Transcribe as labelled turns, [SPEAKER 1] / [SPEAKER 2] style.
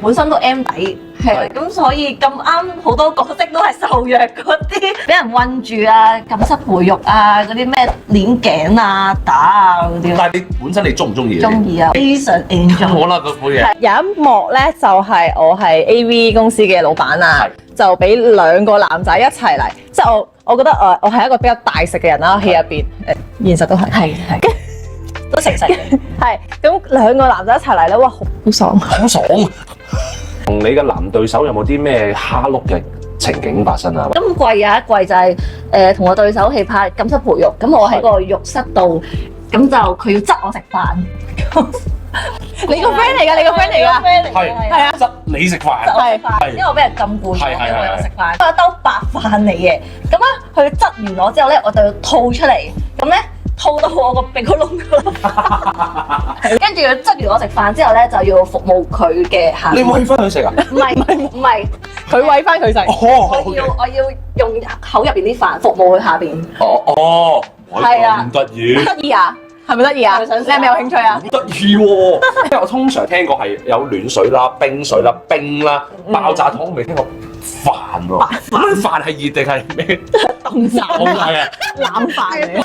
[SPEAKER 1] 本身都 M 底，係咁所以咁啱好多角色都係受弱嗰啲，俾人韞住啊、撳濕培育啊、嗰啲咩鏈頸啊、打啊嗰啲。
[SPEAKER 2] 但係你本身你中唔中意？
[SPEAKER 1] 中意啊，非常 enjoy。
[SPEAKER 2] 好啦，嗰杯嘢。
[SPEAKER 3] 有一幕咧，就係我係 AV 公司嘅老闆啊，就俾兩個男仔一齊嚟，即係我覺得我係一個比較大食嘅人啦，戲入邊現實都係
[SPEAKER 1] 係都誠實嘅。
[SPEAKER 3] 係咁兩個男仔一齊嚟咧，哇好爽！
[SPEAKER 2] 好爽！同你嘅男對手有冇啲咩蝦碌嘅情景發生啊？
[SPEAKER 1] 今季有一季就係同我對手戲拍禁室培育，咁我喺個浴室度，咁就佢要執我食飯。
[SPEAKER 3] 你個 friend 嚟㗎，你個 friend 嚟㗎，
[SPEAKER 2] 係啊，執你食飯。
[SPEAKER 1] 係，因為我俾人禁錮咗，
[SPEAKER 2] 係
[SPEAKER 1] 因為我食飯，一兜白飯嚟嘅。咁咧，佢執完我之後咧，我就要吐出嚟，咁咧吐到我個鼻哥窿嗰度。跟住佢執完我食飯之後咧，就要服務佢嘅下邊。
[SPEAKER 2] 你餵翻佢食啊？
[SPEAKER 1] 唔係，
[SPEAKER 3] 佢餵翻佢食。
[SPEAKER 1] 我要用口入邊啲飯服務佢下邊。
[SPEAKER 2] 哦，
[SPEAKER 1] 係啊
[SPEAKER 2] 咁得意。
[SPEAKER 3] 得意啊？係咪得意啊？你係咪有興趣啊？
[SPEAKER 2] 好得意喎！因為我通常聽過係有暖水啦、冰水啦、冰啦、爆炸糖，我未聽過飯喎。咁飯係熱定係咩？
[SPEAKER 3] 凍飯
[SPEAKER 2] 係啊。
[SPEAKER 3] 冷飯嚟。